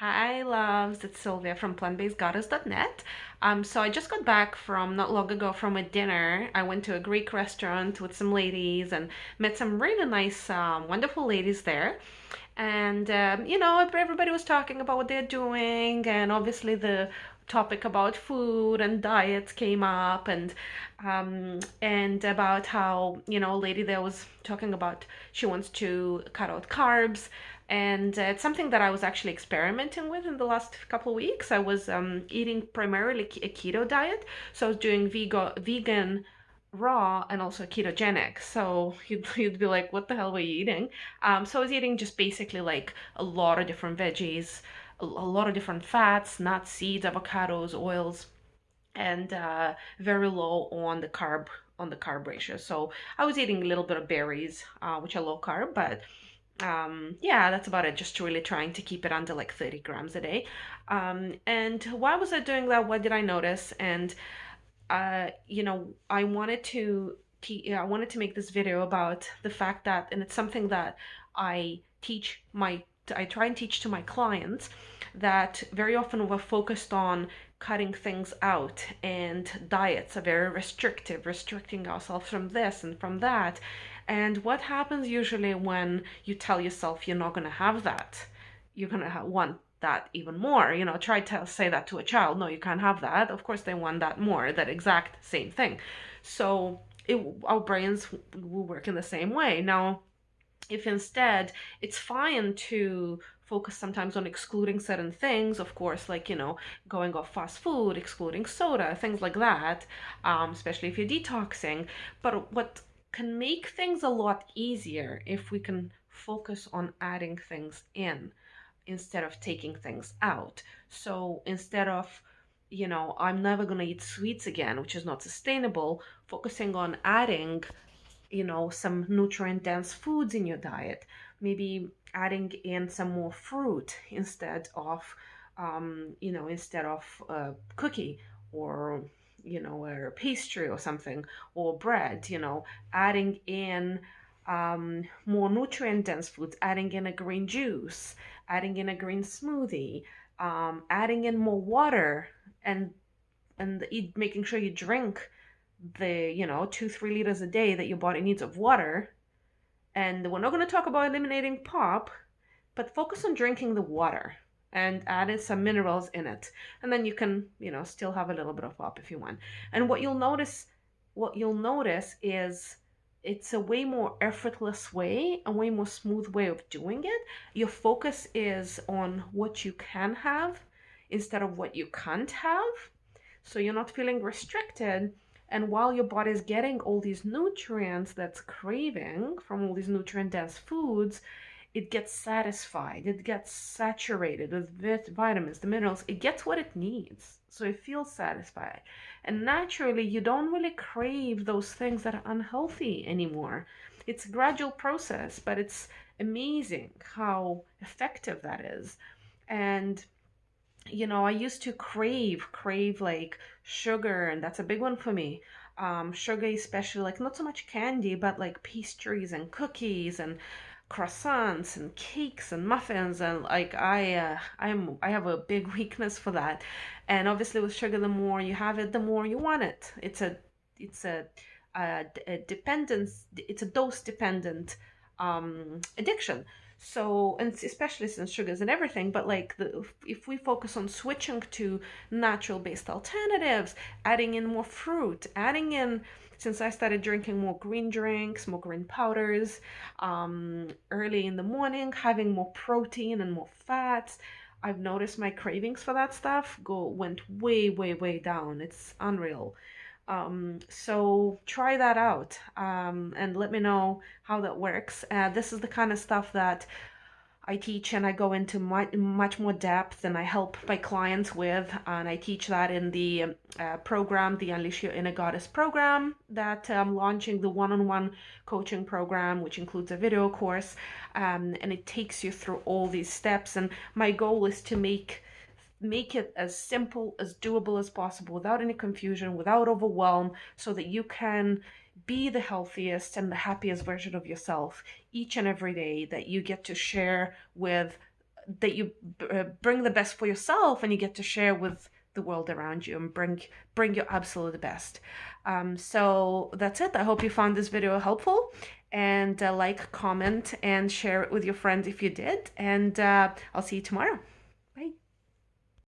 Hi, loves. It's Sylvia from plantbasedgoddess.net. So I just got back from not long ago from a dinner. I went to a Greek restaurant with some ladies and met some really nice, wonderful ladies there. And everybody was talking about what they're doing, and obviously the topic about food and diets came up, and about how a lady there was talking about she wants to cut out carbs, and it's something that I was actually experimenting with in the last couple of weeks. I was eating primarily a keto diet, so I was doing vegan raw and also ketogenic. So you'd be like, what the hell were you eating? So I was eating just basically like a lot of different veggies, a lot of different fats, nuts, seeds, avocados, oils, and very low on the carb ratio. So I was eating a little bit of berries, which are low carb, but yeah, that's about it. Just really trying to keep it under like 30 grams a day. And why was I doing that? What did I notice? And I wanted to I wanted to make this video about the fact that, and it's something that I teach my I try and teach to my clients, that very often we're focused on cutting things out, and diets are very restrictive, restricting ourselves from this and from that. And what happens usually when you tell yourself you're not going to have that? You're going to want that even more. Try to say that to a child. No, you can't have that. Of course, they want that more, that exact same thing. So our brains will work in the same way. Now, if instead it's fine to focus sometimes on excluding certain things, of course, like, going off fast food, excluding soda, things like that, especially if you're detoxing. But what can make things a lot easier if we can focus on adding things in instead of taking things out. So instead of, I'm never going to eat sweets again, which is not sustainable, focusing on adding, some nutrient dense foods in your diet, maybe adding in some more fruit instead of cookie, or or pastry or something, or bread, adding in more nutrient dense foods, adding in a green juice, adding in a green smoothie, adding in more water, and making sure you drink the 2-3 liters a day that your body needs of water. And we're not going to talk about eliminating pop, but focus on drinking the water and adding some minerals in it. And then you can, still have a little bit of pop if you want. And what you'll notice is it's a way more effortless way, a way more smooth way of doing it. Your focus is on what you can have instead of what you can't have. So you're not feeling restricted. And while your body is getting all these nutrients that's craving from all these nutrient dense foods, it gets satisfied, it gets saturated with vitamins, the minerals, it gets what it needs. So it feels satisfied. And naturally, you don't really crave those things that are unhealthy anymore. It's a gradual process, but it's amazing how effective that is. And I used to crave like sugar, and that's a big one for me. Sugar, especially, like, not so much candy, but like pastries and cookies and croissants and cakes and muffins, and like I have a big weakness for that. And obviously with sugar, the more you have it, the more you want it. It's a dependence. It's a dose dependent addiction. So, and especially since sugars and everything, but like, if we focus on switching to natural based alternatives, adding in more fruit, adding in, since I started drinking more green drinks, more green powders, early in the morning, having more protein and more fats, I've noticed my cravings for that stuff went way, way, way down. It's unreal. So try that out, and let me know how that works. This is the kind of stuff that I teach, and I go into much more depth, and I help my clients with, and I teach that in the program, the Unleash Your Inner Goddess program, that I'm launching, the one-on-one coaching program, which includes a video course, and it takes you through all these steps. And my goal is to make it as simple, as doable as possible, without any confusion, without overwhelm, so that you can be the healthiest and the happiest version of yourself each and every day, that you get to share with that you bring the best for yourself, and you get to share with the world around you, and bring your absolute best. So that's it. I hope you found this video helpful, and like, comment, and share it with your friends if you did. And I'll see you tomorrow.